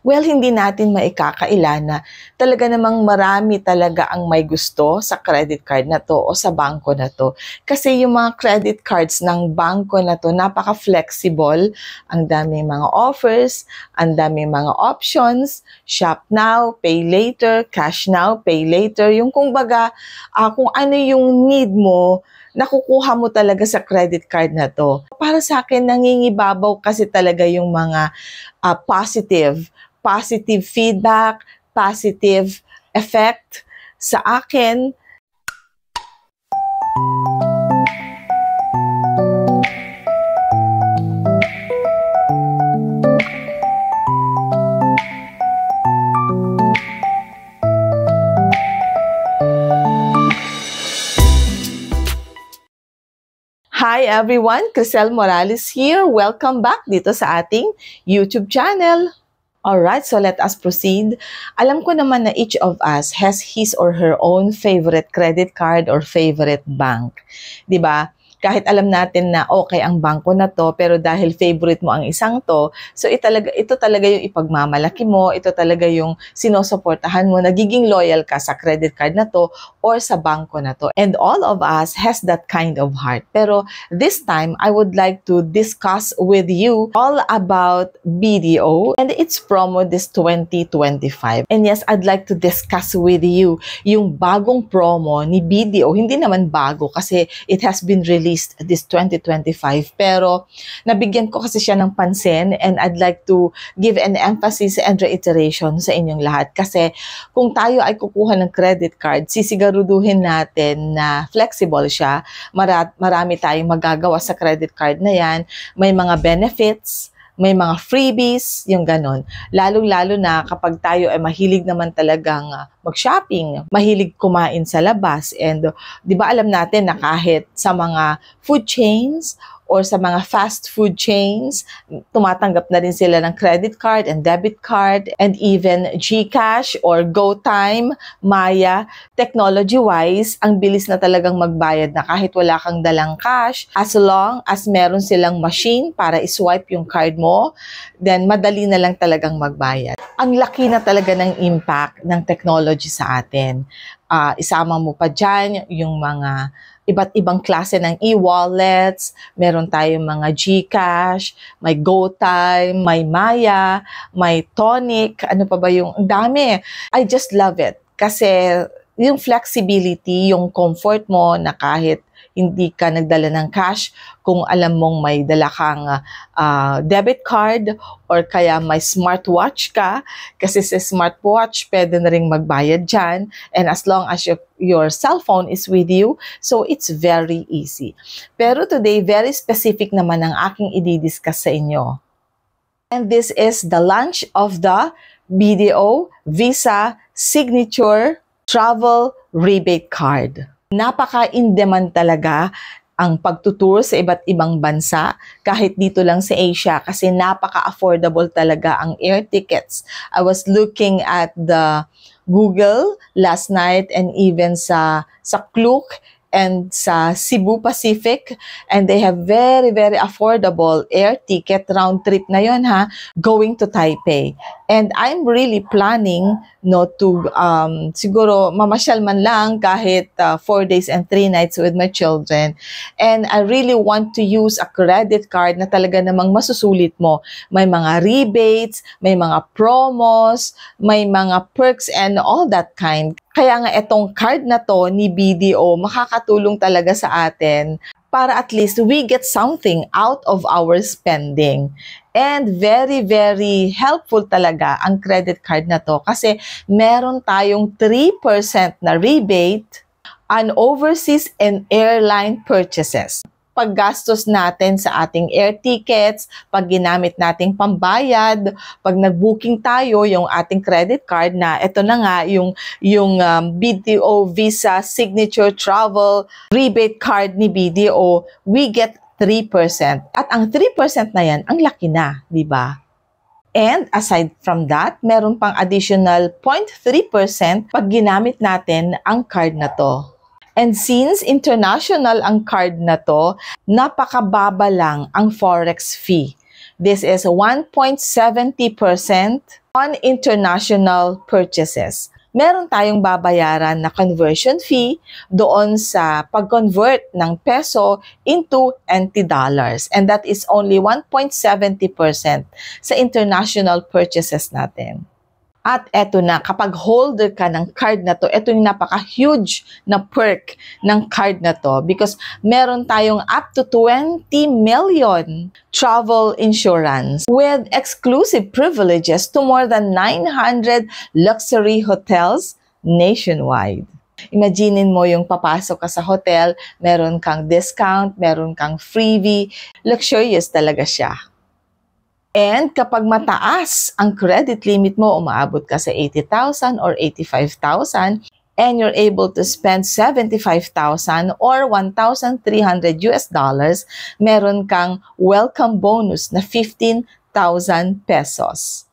Well, hindi natin maikakaila na talaga namang marami talaga ang may gusto sa credit card na to o sa bangko na to. Kasi yung mga credit cards ng bangko na to, napaka-flexible. Ang daming mga offers, ang daming mga options, shop now, pay later, cash now, pay later. Yung kumbaga, kung ano yung need mo, nakukuha mo talaga sa credit card na to. Para sa akin, nangingibabaw kasi talaga yung mga positive feedback, positive effect sa akin. Hi everyone, Crisel Morales here. Welcome back dito sa ating YouTube channel. Alright, so let us proceed. Alam ko naman na each of us has his or her own favorite credit card or favorite bank. 'Di ba? Kahit alam natin na okay ang bangko na to, pero dahil favorite mo ang isang to, so ito talaga yung ipagmamalaki mo, ito talaga yung sinusuportahan mo, nagiging loyal ka sa credit card na to or sa bangko na to. And all of us has that kind of heart. Pero this time, I would like to discuss with you all about BDO and its promo this 2025. And yes, I'd like to discuss with you yung bagong promo ni BDO. Hindi naman bago kasi it has been released this 2025, pero nabigyan ko kasi siya ng pansin and I'd like to give an emphasis and reiteration sa inyong lahat kasi kung tayo ay kukuha ng credit card, sisigaruduhin natin na flexible siya, marami tayong magagawa sa credit card na yan, may mga benefits, may mga freebies, yung ganon. Lalong-lalo na kapag tayo ay mahilig naman talagang mag-shopping, mahilig kumain sa labas. And di ba alam natin na kahit sa mga food chains or sa mga fast food chains, tumatanggap na rin sila ng credit card and debit card and even GCash or GoTime, Maya. Technology-wise, ang bilis na talagang magbayad na kahit wala kang dalang cash. As long as meron silang machine para iswipe yung card mo, then madali na lang talagang magbayad. Ang laki na talaga ng impact ng technology sa atin. Isama mo pa dyan yung mga iba't ibang klase ng e-wallets, meron tayong mga GCash, may GoTime, may Maya, may Tonic, ano pa ba yung dami. I just love it kasi yung flexibility, yung comfort mo na kahit hindi ka nagdala ng cash, kung alam mong may dala kang debit card or kaya may smartwatch ka, kasi sa smartwatch, pwede na rin magbayad dyan. And as long as your cell phone is with you, so it's very easy. Pero today, very specific naman ang aking i-discuss sa inyo. And this is the launch of the BDO Visa Signature Travel Rebate Card. Napaka-in-demand talaga ang pagtutour sa iba't ibang bansa, kahit dito lang sa Asia, kasi napaka-affordable talaga ang air tickets. I was looking at the Google last night and even sa Klook and sa Cebu Pacific, and they have very, very affordable air ticket, round trip na yon ha, going to Taipei. And I'm really planning to siguro mamasyal man lang kahit 4 days and 3 nights with my children. And I really want to use a credit card na talaga namang masusulit mo. May mga rebates, may mga promos, may mga perks and all that kind. Kaya nga itong card na to ni BDO makakatulong talaga sa atin para at least we get something out of our spending. And very, very helpful talaga ang credit card na to kasi meron tayong 3% na rebate on overseas and airline purchases. Paggastos natin sa ating air tickets, pag ginamit nating pambayad, pag nag-booking tayo yung ating credit card na ito na nga yung BDO Visa Signature Travel Rebate Card ni BDO, we get 3%. At ang 3% na yan, ang laki na, di ba? And aside from that, meron pang additional 0.3% pag ginamit natin ang card na to. And since international ang card na to, napakababa lang ang forex fee. This is 1.70% on international purchases. Meron tayong babayaran na conversion fee doon sa pag-convert ng peso into NT dollars. And that is only 1.70% sa international purchases natin. At eto na, kapag holder ka ng card na to, eto yung napaka-huge na perk ng card na to because meron tayong up to 20 million travel insurance with exclusive privileges to more than 900 luxury hotels nationwide. Imaginin mo yung papasok ka sa hotel, meron kang discount, meron kang freebie, luxurious talaga siya. And kapag mataas ang credit limit mo, umaabot ka sa 80,000 or 85,000, and you're able to spend 75,000 or 1,300 US dollars, meron kang welcome bonus na 15,000 pesos.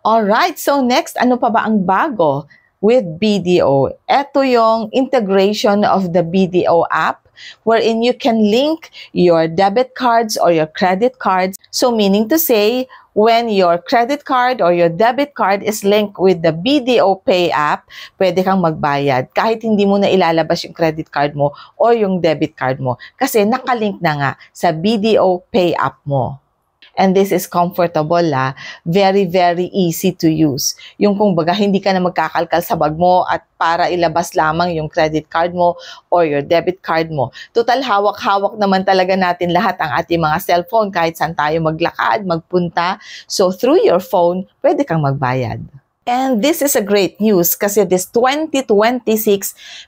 Alright, so next, ano pa ba ang bago with BDO? Ito yung integration of the BDO app wherein you can link your debit cards or your credit cards. So meaning to say, when your credit card or your debit card is linked with the BDO Pay app, pwede kang magbayad kahit hindi mo na ilalabas yung credit card mo o yung debit card mo kasi nakalink na nga sa BDO Pay app mo. And this is comfortable, very, very easy to use. Yung kung baga, hindi ka na magkakalkal sa bag mo at para ilabas lamang yung credit card mo or your debit card mo. Total, hawak-hawak naman talaga natin lahat ang ating mga cellphone kahit saan tayo maglakad, magpunta. So, through your phone, pwede kang magbayad. And this is a great news kasi this 2026,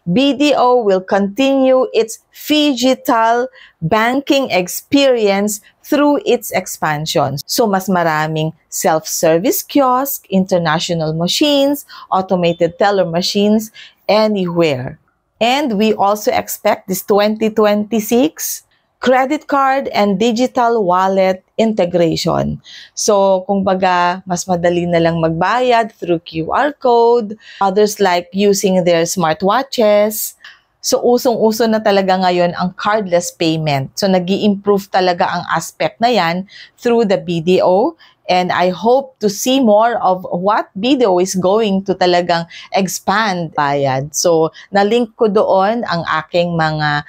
BDO will continue its phygital banking experience through its expansion. So, mas maraming self-service kiosk, international machines, automated teller machines, anywhere. And we also expect this 2026 credit card and digital wallet integration. So, kung baga, mas madali na lang magbayad through QR code. Others like using their smartwatches. So, usong-uso na talaga ngayon ang cardless payment. So, nag-i-improve talaga ang aspect na yan through the BDO. And I hope to see more of what BDO is going to talagang expand bayad. So, na-link ko doon ang aking mga,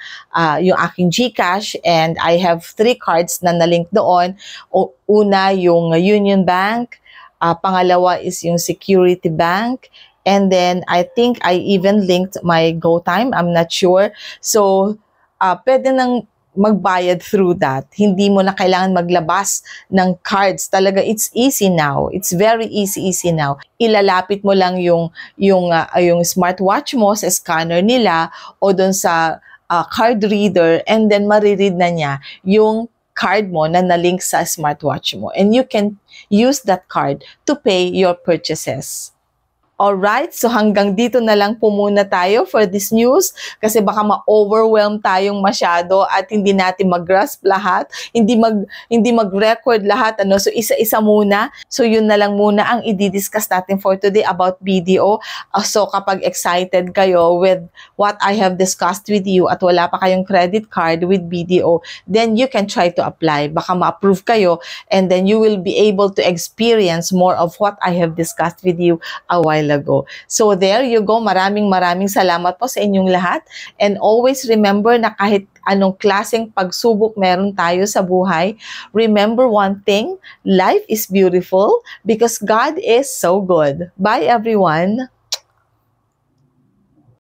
yung aking GCash and I have 3 cards na na-link doon. Una, yung Union Bank. Pangalawa is yung Security Bank. And then, I think I even linked my GoTime. I'm not sure. So, pwede nang magbayad through that. Hindi mo na kailangan maglabas ng cards. Talaga, it's easy now. It's very easy now. Ilalapit mo lang yung smartwatch mo sa scanner nila o doon sa card reader and then mariread na niya yung card mo na nalink sa smartwatch mo. And you can use that card to pay your purchases. Alright, so hanggang dito na lang po muna tayo for this news kasi baka ma-overwhelm tayong masyado at hindi natin mag-grasp lahat, hindi mag-record lahat, so isa-isa muna. So yun na lang muna ang i-discuss natin for today about BDO. So kapag excited kayo with what I have discussed with you at wala pa kayong credit card with BDO, then you can try to apply. Baka ma-approve kayo and then you will be able to experience more of what I have discussed with you a while ago. So there you go. Maraming salamat po sa inyong lahat. And always remember na kahit anong klaseng pagsubok meron tayo sa buhay, remember one thing, life is beautiful because God is so good. Bye everyone!